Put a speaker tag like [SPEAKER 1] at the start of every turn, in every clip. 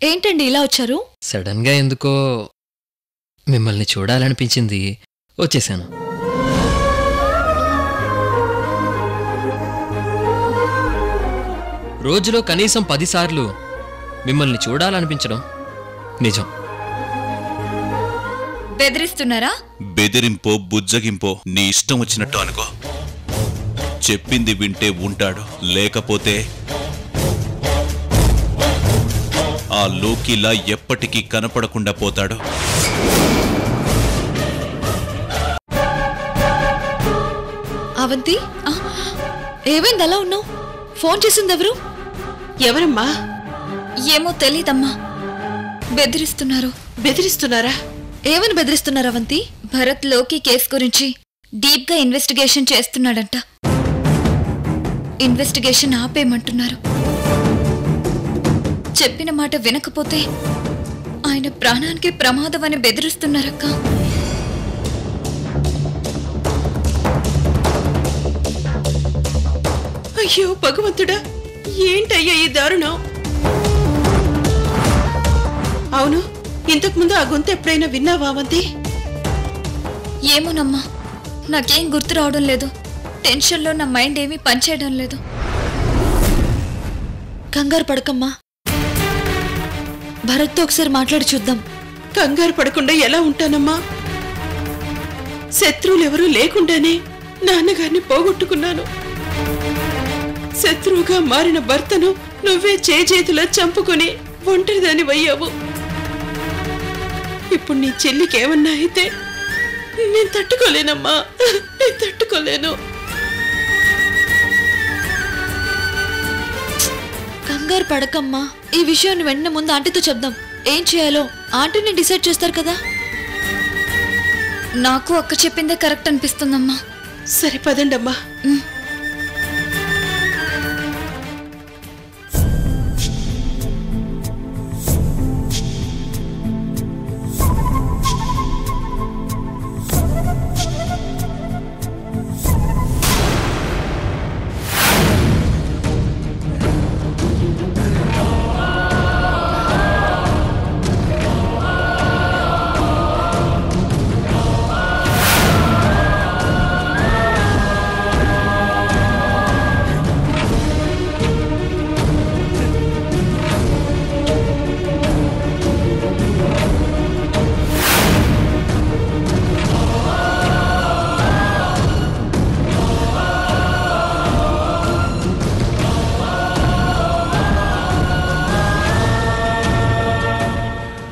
[SPEAKER 1] ఏంటండి ఇలా వచ్చారు?
[SPEAKER 2] సడన్ గా ఎందుకో మిమ్మల్ని చూడాలనిపించింది, వచ్చేసాను. రోజులో కనీసం 10 సార్లు మిమ్మల్ని చూడాలనిపించడం నిజం.
[SPEAKER 1] బెదిరిస్తున్నారా?
[SPEAKER 3] బెదిరింపో బుజ్జగింపో నీ ఇష్టం వచ్చినట్టు అనుకో. చెప్పింది వింటే ఉంటాడు, లేకపోతే ఆ లోకిలా ఎప్పటికీ కనపడకుండా పోతాడు.
[SPEAKER 1] అవంతి, ఏమైంది అలా ఉన్నావు? ఫోన్ చేసింది ఎవరు?
[SPEAKER 4] ఎవరమ్మా?
[SPEAKER 1] ఏమో తెలీదమ్మా. బెదిరిస్తున్నారు.
[SPEAKER 4] బెదిరిస్తున్నారా?
[SPEAKER 1] ఏమని బెదిరిస్తున్నారు అవంతి? భరత్ లోకి కేసు గురించి డీప్ గా ఇన్వెస్టిగేషన్ చేస్తున్నాడంట. ఇన్వెస్టిగేషన్ ఆపేయమంటున్నారు. చెప్పిన మాట వినకపోతే ఆయన ప్రాణానికి ప్రమాదం అని బెదిరిస్తున్నారక్క.
[SPEAKER 4] అయ్యో భగవంతుడా, ఏంటయ్యా ఈ దారుణం? అవును, ఇంతకుముందు ఆ గొంతు ఎప్పుడైనా విన్నావా అవంతి?
[SPEAKER 1] ఏమోనమ్మా, నాకేం గుర్తు రావడం లేదు. టెన్షన్లో నా మైండ్ ఏమీ పనిచేయడం లేదు. కంగారు పడకమ్మా, భరత్తో ఒకసారి మాట్లాడి చూద్దాం.
[SPEAKER 4] కంగారు పడకుండా ఎలా ఉంటానమ్మా? శత్రువులెవరూ లేకుండానే నాన్నగారిని పోగొట్టుకున్నాను. శత్రువుగా మారిన భర్తను నువ్వే చేతులా చంపుకొని ఒంటరిదాని వయ్యావు. ఇప్పుడు నీ చెల్లికేమన్నా అయితే నేను తట్టుకోలేనమ్మా, నేను తట్టుకోలేను.
[SPEAKER 1] కంగారు పడకమ్మా, ఈ విషయాన్ని వెంటనే ముందు ఆంటీతో చెప్దాం. ఏం చేయాలో ఆంటీని డిసైడ్ చేస్తారు కదా. నాకు అక్క చెప్పిందే కరెక్ట్ అనిపిస్తుందమ్మా.
[SPEAKER 4] సరే పదండమ్మా.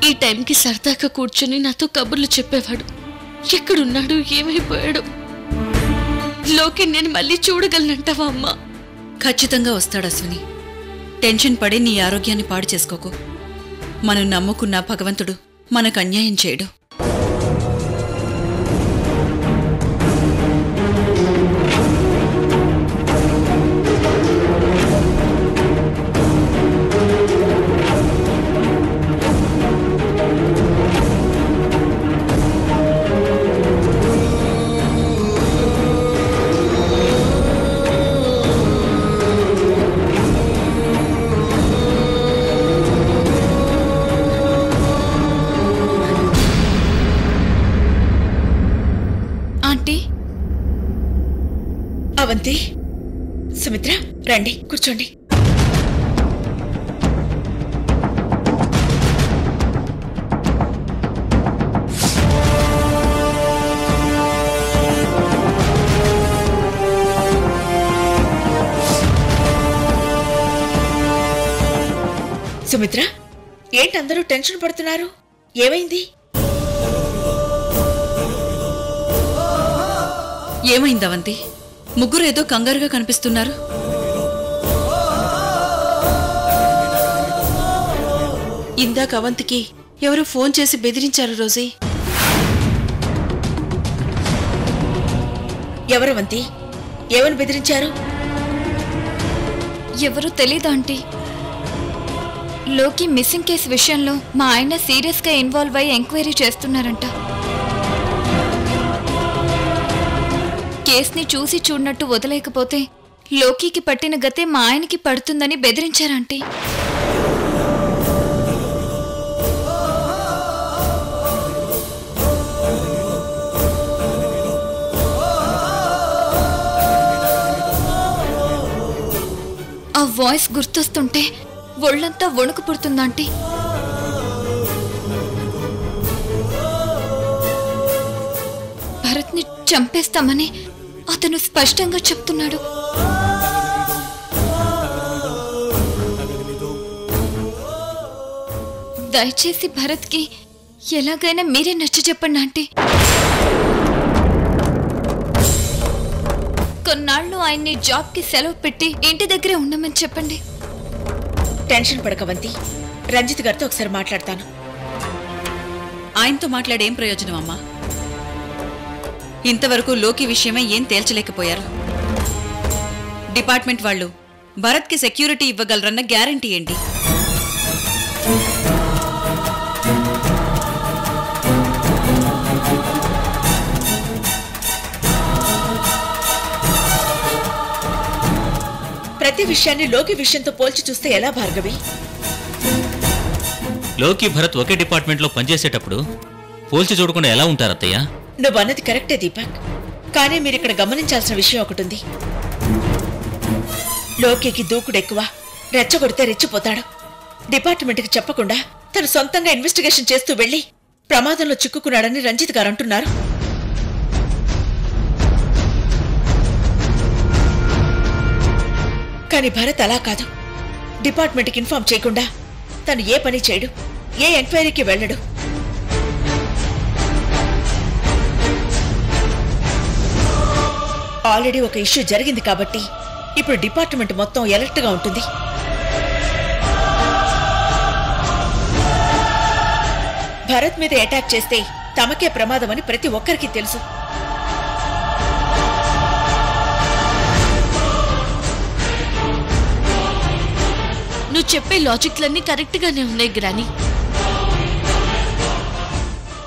[SPEAKER 5] ఈ టైంకి సరదాగా కూర్చొని నాతో కబుర్లు చెప్పేవాడు. ఎక్కడున్నాడు, ఏమైపోయాడు? లోకి నేను మళ్ళీ చూడగలనంటావా అమ్మా?
[SPEAKER 6] ఖచ్చితంగా వస్తాడు అశ్విని. టెన్షన్ పడి నీ ఆరోగ్యాన్ని పాడు చేసుకోకు. మనం నమ్ముకున్న భగవంతుడు మనకు అన్యాయం చేయడు.
[SPEAKER 4] అవంతి, సుమిత్ర, రండి కూర్చోండి. సుమిత్ర, ఏంటి అందరూ టెన్షన్ పడుతున్నారు? ఏమైంది?
[SPEAKER 6] ఏమైంది అవంతి? ముగ్గురు ఏదో కంగారుగా కనిపిస్తున్నారు.
[SPEAKER 4] ఇందాక అవంతికి ఎవరో ఫోన్ చేసి బెదిరించారు రోజీ. ఎవరు అవంతి? ఎవరు బెదిరించారు?
[SPEAKER 1] ఎవరూ తెలీదు ఆంటీ. లోకి మిస్సింగ్ కేసు విషయంలో మా ఆయన సీరియస్ గా ఇన్వాల్వ్ అయ్యి ఎంక్వైరీ చేస్తున్నారంట. కేసుని చూసి చూడనట్టు వదిలేకపోతే లోకికి పట్టిన గతే మా ఆయనకి పడుతుందని బెదిరించారంటీ. వాయిస్ గుర్తొస్తుంటే ఒళ్ళంతా వణుకు పుడుతుందాంటీ. భరత్ని చంపేస్తామని అతను స్పష్టంగా చెప్తున్నాడు. దయచేసి భరత్కి ఎలాగైనా మీరే నచ్చ చెప్పండి ఆంటీ. కొన్నాళ్ళు ఆయన్ని జాబ్కి సెలవు పెట్టి ఇంటి దగ్గరే ఉండమని చెప్పండి.
[SPEAKER 4] టెన్షన్ పడకవంతి, రంజిత్ గారితో ఒకసారి మాట్లాడతాను.
[SPEAKER 6] ఆయనతో మాట్లాడేం ప్రయోజనం అమ్మా? ఇంతవరకు లోకి విషయమే ఏం తేల్చలేకపోయారు. డిపార్ట్మెంట్ వాళ్ళు భరత్కి సెక్యూరిటీ ఇవ్వగలరన్న గ్యారంటీ ఏంటి?
[SPEAKER 4] ప్రతి విషయాన్ని లోకి విషయంతో పోల్చి చూస్తే ఎలా భార్గవి?
[SPEAKER 7] లోకి భరత్ ఒకే డిపార్ట్మెంట్లో పనిచేసేటప్పుడు పోల్చి చూడకుండా ఎలా ఉంటారు అత్తయ్య?
[SPEAKER 4] నువ్వు అన్నది కరెక్టే దీపక్, కానీ మీరిక్కడ గమనించాల్సిన విషయం ఒకటి ఉంది. లోకికి దూకుడు ఎక్కువ, రెచ్చగొడితే రెచ్చిపోతాడు. డిపార్ట్మెంట్కి చెప్పకుండా తను సొంతంగా ఇన్వెస్టిగేషన్ చేస్తూ వెళ్లి ప్రమాదంలో చిక్కుకున్నాడని రంజిత్ గారు అంటున్నారు. కానీ భరత్ అలా కాదు. డిపార్ట్మెంట్కి ఇన్ఫార్మ్ చేయకుండా తను ఏ పని చేయడు, ఏ ఎంక్వైరీకి వెళ్ళడు. ఆల్రెడీ ఒక ఇష్యూ జరిగింది కాబట్టి ఇప్పుడు డిపార్ట్మెంట్ మొత్తం అలర్ట్ గా ఉంటుంది. భరత్ మీద అటాక్ చేస్తే తమకే ప్రమాదమని ప్రతి ఒక్కరికి తెలుసు.
[SPEAKER 5] నువ్వు చెప్పే లాజిక్లన్నీ కరెక్ట్గానే ఉన్నాయి గ్రాని.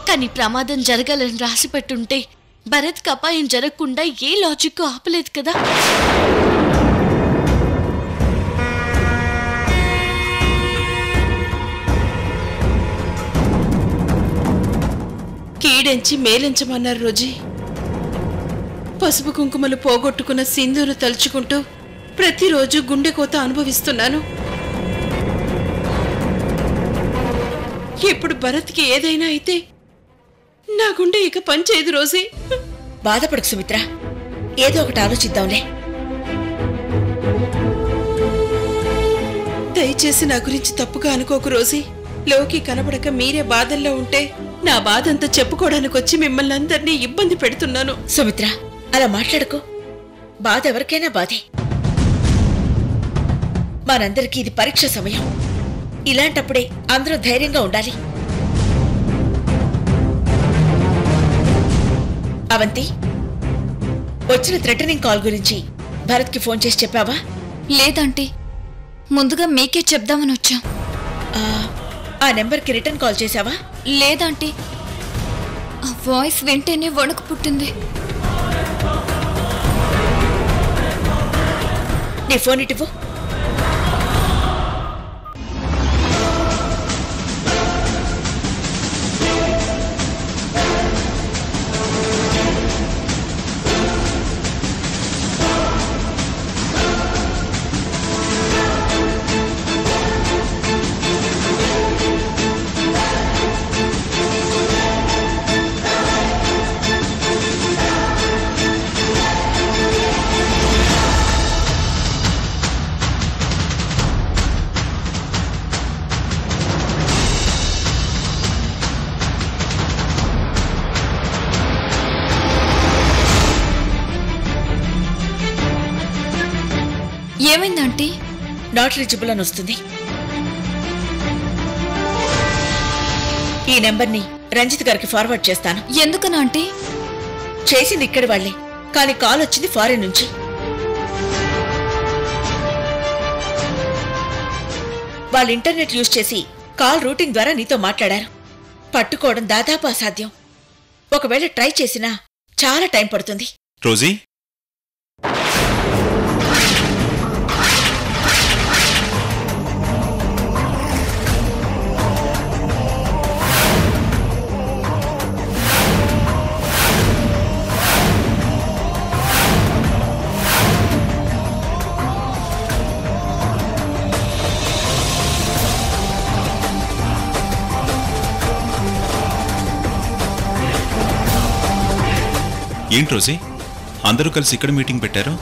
[SPEAKER 5] కానీ ప్రమాదం జరగాలని రాసి పెట్టుంటే భరత్కి అపాయం జరగకుండా ఏ లాజిక్ ఆపలేదు కదా.
[SPEAKER 4] కీడెంచి మేలించమన్నారు రోజీ. పసుపు కుంకుమలు పోగొట్టుకున్న సింధును తలుచుకుంటూ ప్రతిరోజు గుండెకోత అనుభవిస్తున్నాను. ఇప్పుడు భరత్కి ఏదైనా అయితే నా గుండె ఇక పనిచేయదు రోజీ. బాధపడకు సుమిత్ర, ఏదో ఒకటి ఆలోచిద్దాంలే. దయచేసి నా గురించి తప్పుగా అనుకోకు రోజీ. లోకి కనబడక మీరే బాధల్లో ఉంటే నా బాధంతా చెప్పుకోవడానికి వచ్చి మిమ్మల్ని అందరినీ ఇబ్బంది పెడుతున్నాను. సుమిత్ర, అలా మాట్లాడుకో. బాధ ఎవరికైనా బాధే. మనందరికీ ఇది పరీక్ష సమయం. ఇలాంటప్పుడే అందరూ ధైర్యంగా ఉండాలి. అవంతి, వచ్చిన థ్రెటనింగ్ కాల్ గురించి భరత్కి ఫోన్ చేసి చెప్పావా?
[SPEAKER 1] లేదంటీ, ముందుగా మీకే చెప్దామని వచ్చాం.
[SPEAKER 4] ఆ నెంబర్కి రిటర్న్ కాల్ చేశావా?
[SPEAKER 1] లేదంటీ, ఆ వాయిస్ వింటేనే వణుకు పుట్టింది.
[SPEAKER 4] నీ ఫోన్ ఇటువు.
[SPEAKER 1] ఏమైందంటీ?
[SPEAKER 4] నాట్ రీచబుల్ అని వస్తుంది. ఈ నెంబర్ని రంజిత్ గారికి ఫార్వర్డ్ చేస్తాను.
[SPEAKER 1] ఎందుకనా ఆంటీ?
[SPEAKER 4] చేసింది ఇక్కడి వాళ్లే, కానీ కాల్ వచ్చింది ఫారెన్ నుంచి. వాళ్ళు ఇంటర్నెట్ యూజ్ చేసి కాల్ రూటింగ్ ద్వారా నీతో మాట్లాడారు. పట్టుకోవడం దాదాపు అసాధ్యం. ఒకవేళ ట్రై చేసినా చాలా టైం పడుతుంది.
[SPEAKER 3] రోజీ, ఏంటి రోజీ అందరూ కలిసి ఇక్కడ మీటింగ్ పెట్టారు?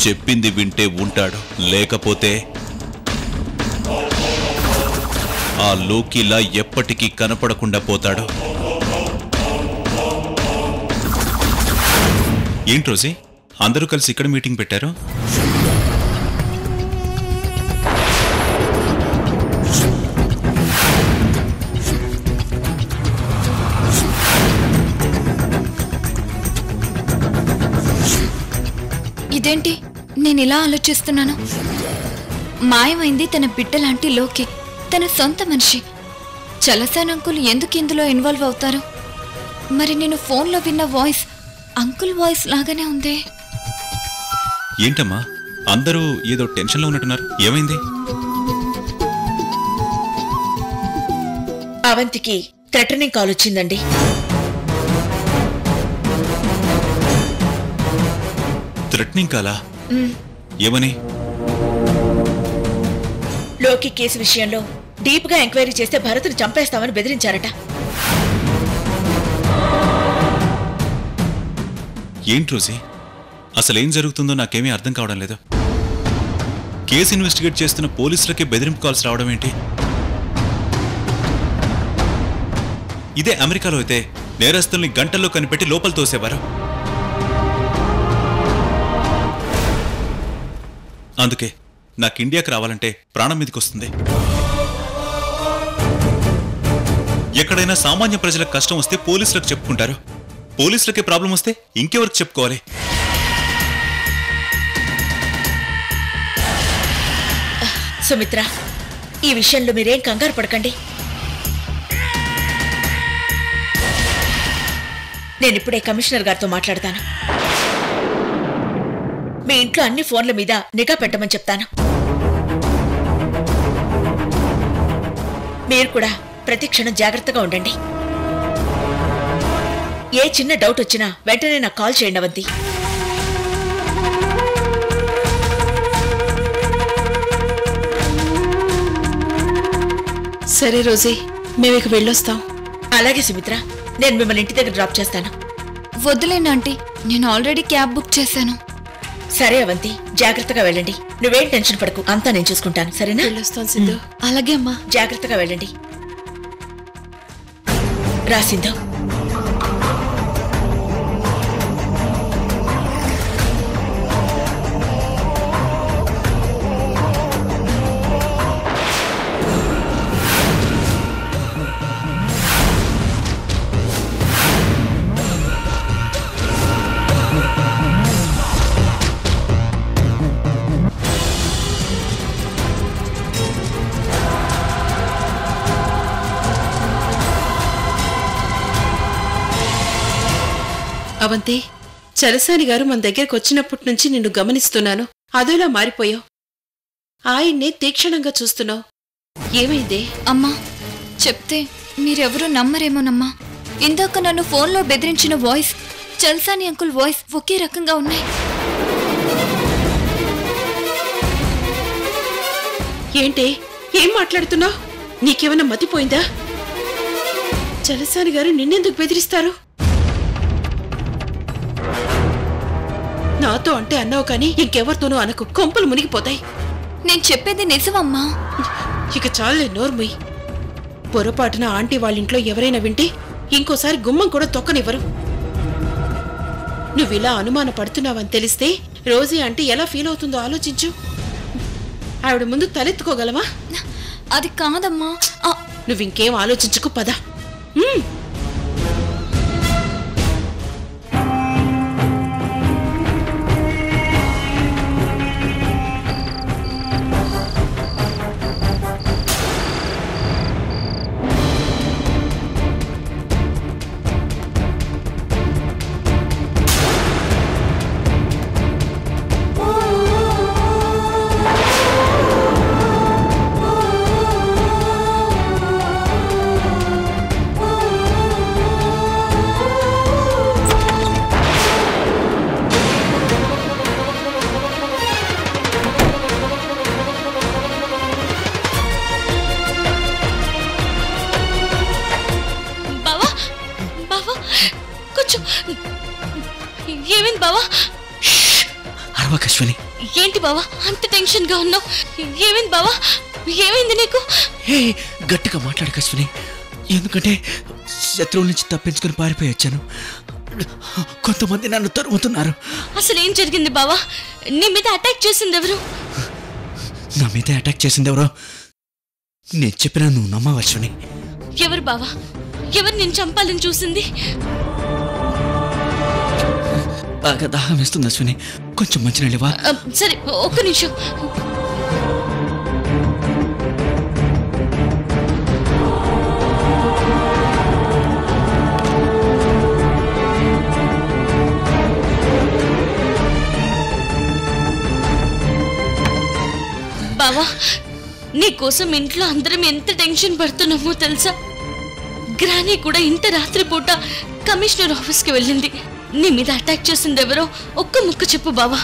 [SPEAKER 3] చెప్పింది వింటే ఉంటాడు, లేకపోతే ఆ లోకిలా ఎప్పటికీ కనపడకుండా పోతాడు. ఏంటి రోజీ అందరూ కలిసి ఇక్కడ మీటింగ్ పెట్టారు?
[SPEAKER 1] ఇదేంటి నేను ఇలా ఆలోచిస్తున్నాను? మాయమైంది తన బిడ్డలాంటి లోకి, తన సొంత మనిషి. చలసాన్ అంకుల్ ఎందుకు ఇందులో ఇన్వాల్వ్ అవుతారు? మరి నేను ఫోన్లో విన్న వాయిస్ అంకుల్ వాయిస్ లాగానే ఉందే.
[SPEAKER 3] ఏంటమ్మా అందరూ ఏదో టెన్షన్లో ఉన్నట్టున్నారు, ఏమైంది?
[SPEAKER 4] అవంతికి థ్రెటనింగ్ కాల్ వచ్చిందండి.
[SPEAKER 3] థ్రెటనింగ్ కాలా? ఏమని?
[SPEAKER 4] లోకి కేసు విషయంలో డీప్ గా ఎంక్వైరీ చేస్తే భరత్ను చంపేస్తామని బెదిరించారట.
[SPEAKER 3] ఏంటి రోజీ అసలేం జరుగుతుందో నాకేమీ అర్థం కావడం లేదు. కేసు ఇన్వెస్టిగేట్ చేస్తున్న పోలీసులకే బెదిరింపు కాల్స్ రావడం ఏంటి? ఇదే అమెరికాలో అయితే నేరస్తుల్ని గంటల్లో కనిపెట్టి లోపల తోసేవారు. అందుకే నాకు ఇండియాకి రావాలంటే ప్రాణం మీదకి వస్తుంది. ఎక్కడైనా సామాన్య ప్రజలకు కష్టం వస్తే పోలీసులకు చెప్పుకుంటారు, పోలీసులకే ప్రాబ్లం వస్తే ఇంకెవరికి చెప్పుకోవాలి?
[SPEAKER 4] సుమిత్ర, ఈ విషయంలో మీరేం కంగారు పడకండి. నేనిప్పుడే కమిషనర్ గారితో మాట్లాడతాను. మీ ఇంట్లో అన్ని ఫోన్ల మీద నిఘా పెట్టమని చెప్తాను. మీరు కూడా ప్రతి క్షణం జాగ్రత్తగా ఉండండి. ఏ చిన్న డౌట్ వచ్చినా వెంటనే నాకు కాల్ చేయండి అవంతి.
[SPEAKER 8] సరే రోజీ, మేము ఇక వెళ్ళొస్తాం.
[SPEAKER 4] అలాగే సుమిత్ర, నేను మిమ్మల్ని ఇంటి దగ్గర డ్రాప్ చేస్తాను.
[SPEAKER 1] వద్దులేండి ఆంటీ, నేను ఆల్రెడీ క్యాబ్ బుక్ చేశాను.
[SPEAKER 4] సరే అవంతి, జాగ్రత్తగా వెళ్ళండి. నువ్వేం టెన్షన్ పడకు, అంతా నేను చూసుకుంటాను. సరేనా?
[SPEAKER 8] వెళ్ళొస్తాం సింధు.
[SPEAKER 1] అలాగే అమ్మా.
[SPEAKER 4] జాగ్రత్తగా వెళ్ళండి. రా సింధు.
[SPEAKER 8] అవంతి, చలసాని గారు మన దగ్గరకు వచ్చినప్పటి నుంచి నిన్ను గమనిస్తున్నాను. అదోలా మారిపోయావు. ఆయన్నే తీక్షణంగా చూస్తున్నావు. ఏమైందే?
[SPEAKER 1] అమ్మా చెప్తే మీరెవరూ నమ్మరేమోనమ్మా. ఇందాక నన్ను ఫోన్లో బెదిరించిన వాయిస్, చల్సాని అంకుల్ వాయిస్ ఒకే రకంగా ఉన్నాయి.
[SPEAKER 8] ఏంటే, ఏం మాట్లాడుతున్నావు? నీకేమైనా మతిపోయిందా? చలసాని గారు నిన్నెందుకు బెదిరిస్తారు? నాతో అంటే అన్నావు కానీ ఇంకెవరితోనూ అనకు, కొంపలు మునిగిపోతాయి.
[SPEAKER 1] నేను చెప్పేది నిజమమ్మా.
[SPEAKER 8] ఇక చాలే, నోర్ముయ్. పొరపాటున ఆంటీ వాళ్ళింట్లో ఎవరైనా వింటే ఇంకోసారి గుమ్మం కూడా తొక్కనివ్వరు. నువ్విలా అనుమాన పడుతున్నావని తెలిస్తే రోజీ ఆంటీ ఎలా ఫీల్ అవుతుందో ఆలోచించు. ఆవిడ ముందు తలెత్తుకోగలవా?
[SPEAKER 1] అది కాదమ్మా.
[SPEAKER 8] నువ్వింకేం ఆలోచించుకు, పద.
[SPEAKER 9] అరవకు అశ్విని.
[SPEAKER 5] ఏంటి బావా అంత టెన్షన్ గా ఉన్నావు? ఏమైంది బావా? ఏమైంది నీకు?
[SPEAKER 9] హే, గట్టిగా మాట్లాడకు అశ్విని. ఎందుకంటే శత్రువుల నుంచి తప్పించుకుని పారిపోయి వచ్చాను. కొంతమంది నన్ను తరుముతున్నారు.
[SPEAKER 5] అసలు ఏం జరిగింది బావా? నీ మీద అటాక్ చేసింది ఎవరు?
[SPEAKER 9] నా మీద అటాక్ చేసింది ఎవరో నేను చెప్పినా నువ్వు నమ్మవు అశ్విని.
[SPEAKER 5] ఎవరు బావా? ఎవరు నేను చంపాలని చూసింది?
[SPEAKER 9] బాగా దాహం వేస్తుంది అశ్విని, కొంచెం మంచినీళ్ళవా?
[SPEAKER 5] సరే ఒక్క నిమిషం. బావా, నీకోసం ఇంట్లో అందరం ఎంత టెన్షన్ పడుతున్నామో తెలుసా? గ్రానీ కూడా ఇంత రాత్రిపూట కమిషనర్ ఆఫీస్కి వెళ్ళింది. నీ మీద అటాక్ చేసింది ఎవరో ఒక్క ముక్క చెప్పు బావా.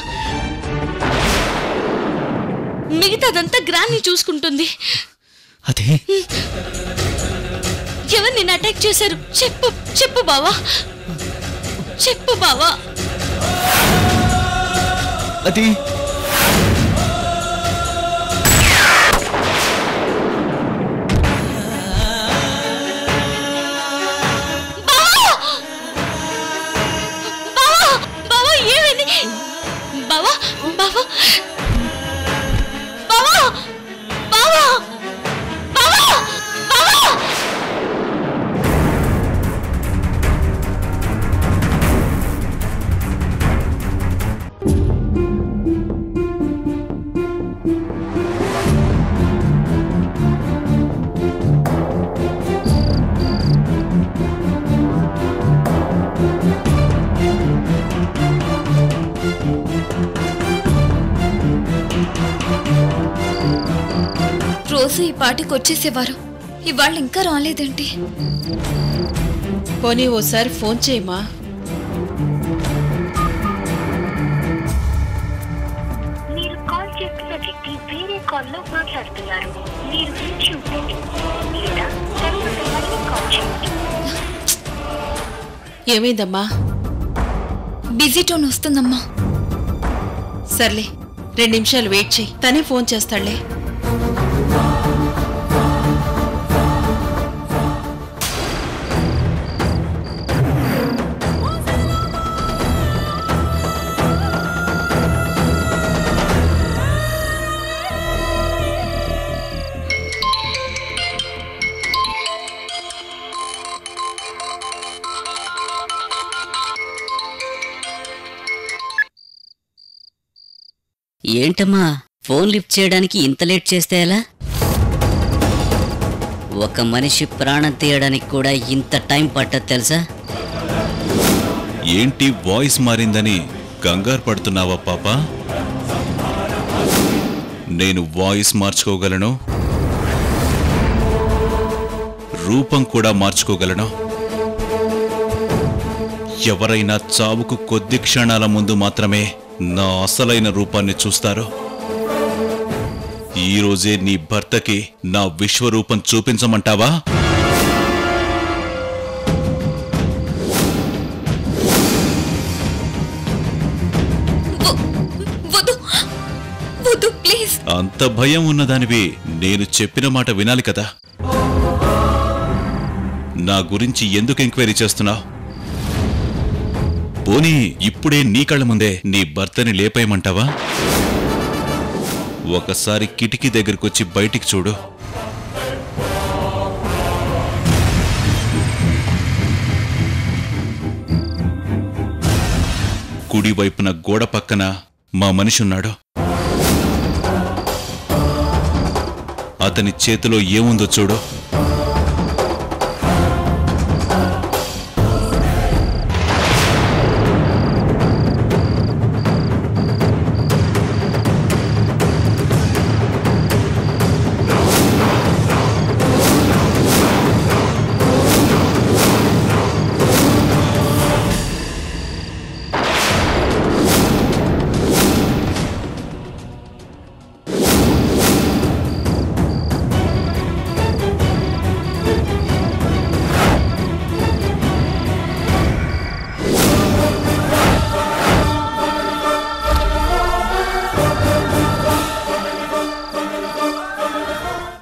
[SPEAKER 5] మిగతాదంతా గ్రానీ చూసుకుంటుంది.
[SPEAKER 9] అదే
[SPEAKER 5] ఎవరు నిన్ను అటాక్ చేశారు? చెప్పు చెప్పు బావా, చెప్పు బావా.
[SPEAKER 9] అది
[SPEAKER 5] బావా బావా బావా బావా బావా బావా.
[SPEAKER 1] రోజు ఈ పాటికి వచ్చేసేవారు, ఇవాళ ఇంకా రాలేదేంటి?
[SPEAKER 4] పోనీ ఓసారి ఫోన్ చేయమా.
[SPEAKER 10] మీరు కాల్ చేస్తున్న వ్యక్తి వేరే కాల్లో మాట్లాడుతున్నారు. మీరు వేచి ఉండండి లేదా తర్వాత మళ్ళీ కాల్ చేయండి.
[SPEAKER 4] ఏమైందమ్మా?
[SPEAKER 1] బిజీ టోన్ వస్తుందమ్మా.
[SPEAKER 4] సర్లే 2 నిమిషాలు వెయిట్ చేయి, తనే ఫోన్ చేస్తాడులే.
[SPEAKER 11] ఏంటమ్మా ఫోన్ లిఫ్ట్ చేయడానికి ఇంత లేట్ చేస్తే ఎలా? ఒక మనిషి ప్రాణం తీయడానికి కూడా ఇంత టైం పట్టదు తెలుసా?
[SPEAKER 3] ఏంటి వాయిస్ మారిందని కంగారు పడుతున్నావా పాపా? నేను వాయిస్ మార్చుకోగలను, రూపం కూడా మార్చుకోగలను. ఎవరైనా చావుకు కొద్ది క్షణాల ముందు మాత్రమే నా అసలైన రూపాన్ని చూస్తారు. ఈరోజే నీ భర్తకి నా విశ్వరూపం చూపించమంటావా? అంత భయం ఉన్నదానివి నేను చెప్పిన మాట వినాలి కదా. నా గురించి ఎందుకు ఎంక్వైరీ చేస్తున్నావు? పోనీ ఇప్పుడే నీ కళ్ళ ముందే నీ భర్తని లేపేయమంటావా? ఒకసారి కిటికీ దగ్గరకొచ్చి బయటికి చూడు. కుడివైపున గోడ పక్కన మా మనిషి ఉన్నాడు. అతని చేతిలో ఏముందో చూడు.